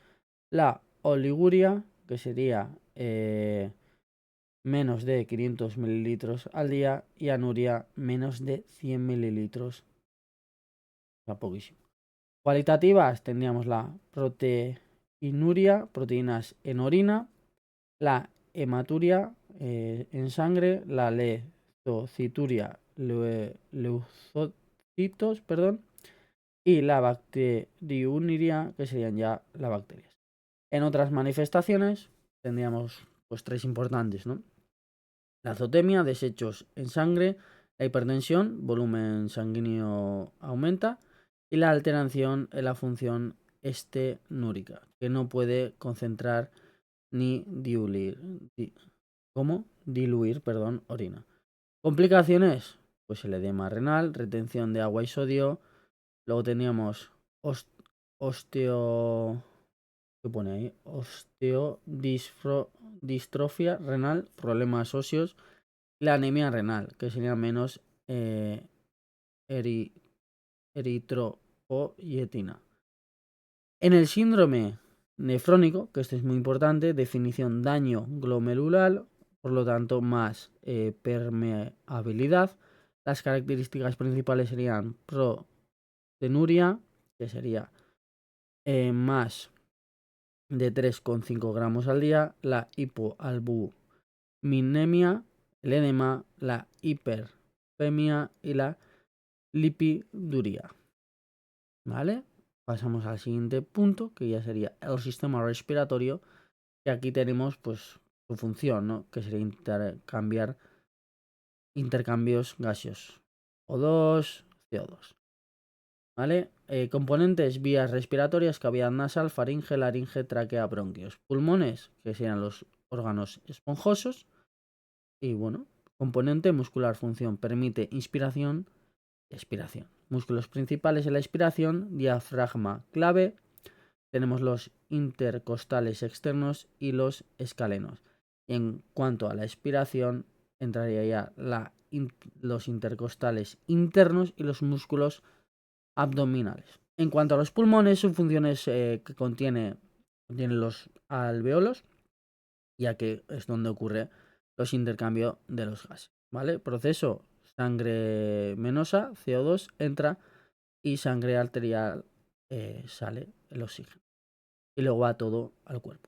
La oliguria, que sería menos de 500 mililitros al día, y anuria, menos de 100 mililitros, o sea, poquísimo. Cualitativas, tendríamos la proteinuria, proteínas en orina, la hematuria en sangre, la leucocituria, leucocitos, perdón, y la bacteriuria, que serían ya las bacterias. En otras manifestaciones tendríamos pues 3 importantes, ¿no? La azotemia, desechos en sangre, La hipertensión, volumen sanguíneo aumenta, y la alteración en la función estenúrica, que no puede concentrar ni diluir, orina. Complicaciones, pues el edema renal, retención de agua y sodio. Luego teníamos osteo, ¿qué pone ahí? Osteodistrofia renal, problemas óseos, la anemia renal, que sería menos eritropoyetina. En el síndrome nefrónico, que este es muy importante, definición daño glomerular, por lo tanto más permeabilidad. Las características principales serían proteinuria, que sería más de 3,5 gramos al día, la hipoalbuminemia, el edema, la hiperpemia y la lipiduria. ¿Vale? Pasamos al siguiente punto, que ya sería el sistema respiratorio, y aquí tenemos pues su función, ¿no? Que sería intercambios gaseosos, O2, CO2. ¿Vale? Componentes: vías respiratorias, cavidad nasal, faringe, laringe, tráquea, bronquios. Pulmones, que serían los órganos esponjosos. Y bueno, componente muscular, función, permite inspiración, expiración. Músculos principales en la expiración: diafragma clave. Tenemos los intercostales externos y los escalenos. Y en cuanto a la expiración, entraría ya los intercostales internos y los músculos abdominales. En cuanto a los pulmones, su función es que contiene los alveolos, ya que es donde ocurre los intercambios de los gases. ¿Vale? Proceso: sangre venosa, CO2 entra, y sangre arterial sale el oxígeno. Y luego va todo al cuerpo.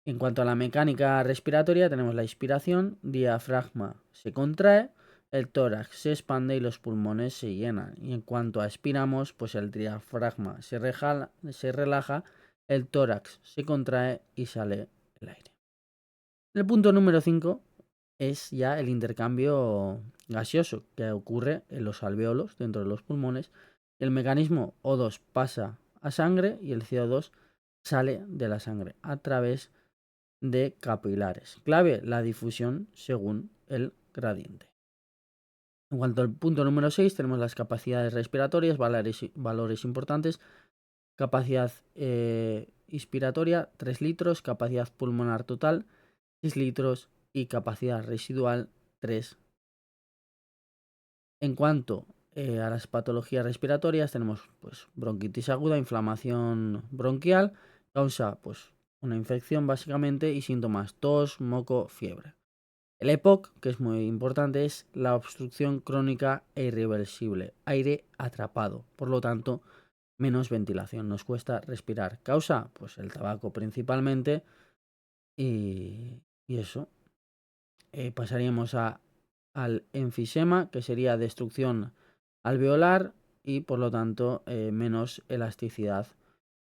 En cuanto a la mecánica respiratoria, tenemos la inspiración, diafragma se contrae, el tórax se expande y los pulmones se llenan. Y en cuanto a expiramos, pues el diafragma se relaja, el tórax se contrae y sale el aire. El punto número 5 es ya el intercambio gaseoso que ocurre en los alveolos dentro de los pulmones. El mecanismo: O2 pasa a sangre y el CO2 sale de la sangre a través de capilares. Clave: la difusión según el gradiente. En cuanto al punto número 6, tenemos las capacidades respiratorias, valores importantes. Capacidad inspiratoria, 3 litros. Capacidad pulmonar total, 6 litros. Y capacidad residual, 3. En cuanto a las patologías respiratorias, tenemos pues bronquitis aguda, inflamación bronquial, causa pues una infección básicamente, y síntomas: tos, moco, fiebre. El EPOC, que es muy importante, es la obstrucción crónica e irreversible, aire atrapado, por lo tanto menos ventilación, nos cuesta respirar. Causa pues el tabaco principalmente, y eso. Pasaríamos al enfisema, que sería destrucción alveolar y por lo tanto menos elasticidad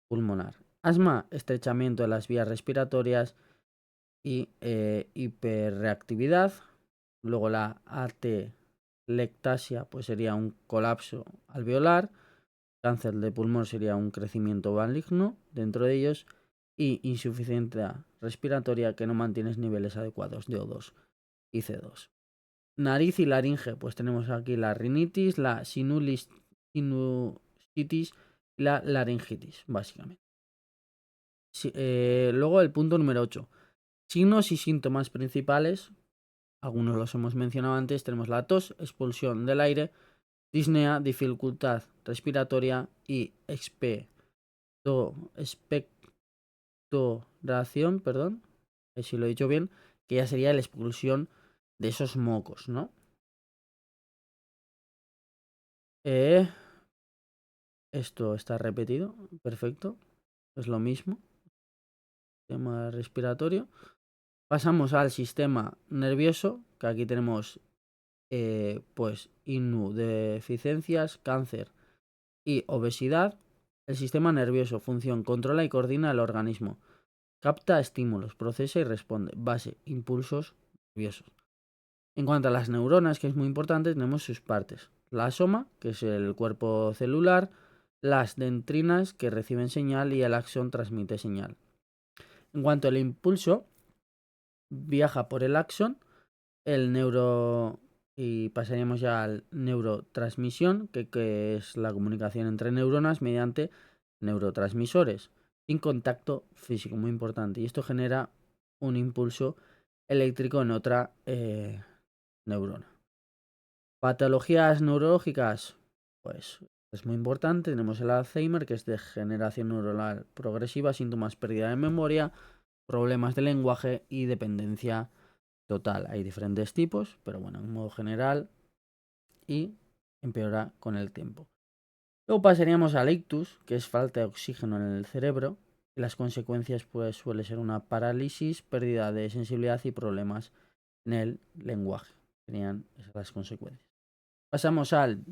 pulmonar. Asma: estrechamiento de las vías respiratorias y hiperreactividad. Luego la atelectasia pues sería un colapso alveolar. Cáncer de pulmón sería un crecimiento maligno dentro de ellos. Y insuficiencia respiratoria, que no mantienes niveles adecuados de O2 y CO2. Nariz y laringe, pues tenemos aquí la rinitis, la sinusitis y la laringitis, básicamente. Luego el punto número 8. Signos y síntomas principales. Algunos los hemos mencionado antes. Tenemos la tos, expulsión del aire, disnea, dificultad respiratoria y expectoración, perdón, si lo he dicho bien, que ya sería la expulsión de esos mocos, ¿no? Esto está repetido, perfecto, es lo mismo. Sistema respiratorio. Pasamos al sistema nervioso, que aquí tenemos pues inmunodeficiencias, cáncer y obesidad. El sistema nervioso: función, controla y coordina el organismo, capta estímulos, procesa y responde. Base: impulsos nerviosos. En cuanto a las neuronas, que es muy importante, tenemos sus partes. La soma, que es el cuerpo celular, las dendrinas, que reciben señal, y el axón transmite señal. En cuanto al impulso, viaja por el axón, el neuro y pasaríamos ya al neurotransmisión, que es la comunicación entre neuronas mediante neurotransmisores, sin contacto físico, muy importante. Y esto genera un impulso eléctrico en otra neurona. Patologías neurológicas, pues es muy importante. Tenemos el Alzheimer, que es degeneración neuronal progresiva, síntomas pérdida de memoria, problemas de lenguaje y dependencia total. Hay diferentes tipos, pero bueno, en modo general, y empeora con el tiempo. Luego pasaríamos al ictus, que es falta de oxígeno en el cerebro, y las consecuencias pues suele ser una parálisis, pérdida de sensibilidad y problemas en el lenguaje. Serían esas las consecuencias. Pasamos al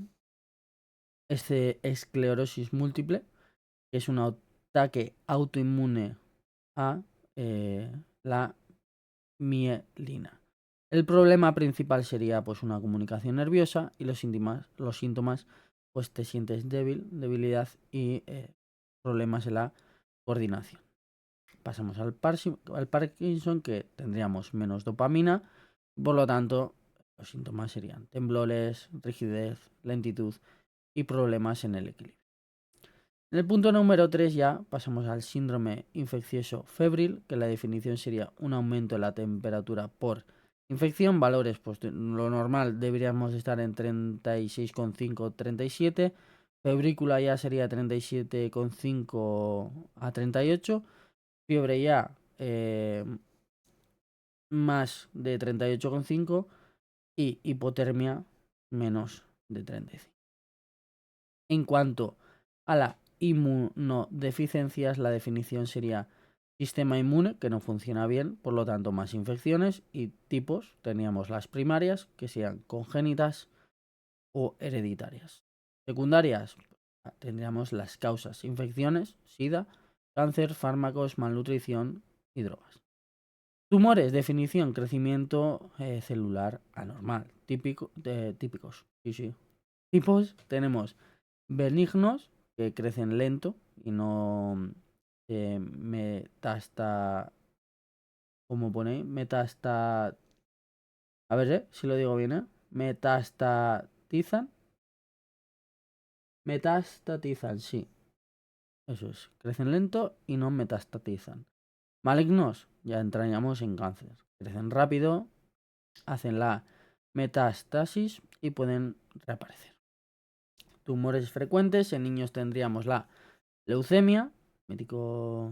esclerosis múltiple, que es un ataque autoinmune a la mielina. El problema principal sería pues una comunicación nerviosa, y los síntomas pues te sientes débil, debilidad y problemas en la coordinación. Pasamos al Parkinson, que tendríamos menos dopamina, por lo tanto los síntomas serían temblores, rigidez, lentitud y problemas en el equilibrio. En el punto número 3 ya pasamos al síndrome infeccioso febril, que la definición sería un aumento de la temperatura por infección. Valores, pues lo normal deberíamos estar en 36,5-37. Febrícula ya sería 37,5 a 38. Fiebre ya más de 38,5. Y hipotermia menos de 35. En cuanto a la inmunodeficiencias, la definición sería sistema inmune que no funciona bien, por lo tanto más infecciones, y tipos teníamos las primarias, que sean congénitas o hereditarias. Secundarias, tendríamos las causas: infecciones, SIDA, cáncer, fármacos, malnutrición y drogas. Tumores, definición: crecimiento celular anormal. Típicos, sí. Tipos, tenemos benignos, que crecen lento y no ¿cómo pone? A ver, si lo digo bien, metastatizan. Metastatizan, sí. Eso es. Crecen lento y no metastatizan. Malignos, ya entrañamos en cáncer. Crecen rápido, hacen la metastasis y pueden reaparecer. Tumores frecuentes, en niños tendríamos la leucemia, mítico,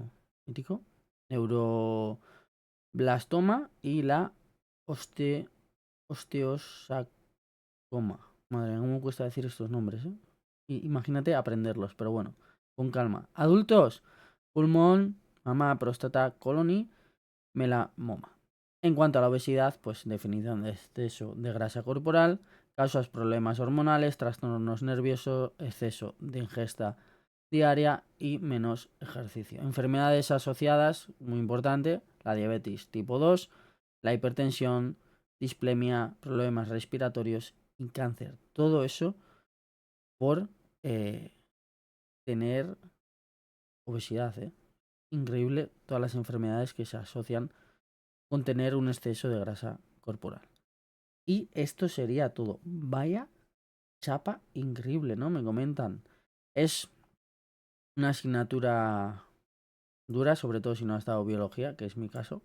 neuroblastoma, y la osteosarcoma. Madre mía, cómo cuesta decir estos nombres, ¿eh? Imagínate aprenderlos, pero bueno, con calma. Adultos: pulmón, mama, próstata, colon y melanoma. En cuanto a la obesidad, pues definición de exceso de grasa corporal, causas problemas hormonales, trastornos nerviosos, exceso de ingesta diaria y menos ejercicio. Enfermedades asociadas, muy importante: la diabetes tipo 2, la hipertensión, displemia, problemas respiratorios y cáncer. Todo eso por tener obesidad, ¿eh? Increíble todas las enfermedades que se asocian con tener un exceso de grasa corporal. Y esto sería todo. Vaya chapa increíble, ¿no? Me comentan. Es una asignatura dura, sobre todo si no ha estado biología, que es mi caso,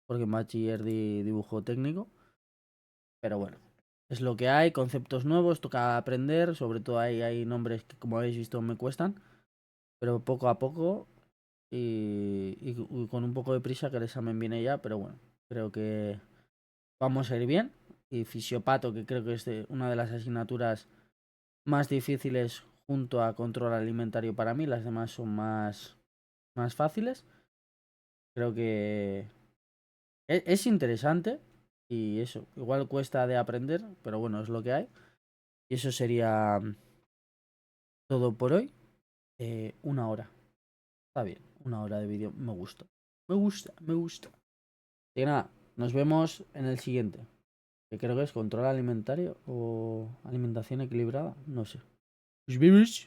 porque en bachiller di dibujo técnico. Pero bueno, es lo que hay, conceptos nuevos, toca aprender, sobre todo hay nombres que, como habéis visto, me cuestan, pero poco a poco y con un poco de prisa, que el examen viene ya, pero bueno, creo que vamos a ir bien. Y fisiopato, que creo que es una de las asignaturas más difíciles junto a control alimentario para mí, las demás son más fáciles. Creo que es interesante y eso, igual cuesta de aprender, pero bueno, es lo que hay. Y eso sería todo por hoy. 1 hora. Está bien, 1 hora de vídeo. Me gusta. Me gusta. Y nada, nos vemos en el siguiente. que creo que es control alimentario o alimentación equilibrada, no sé. Pues vemos.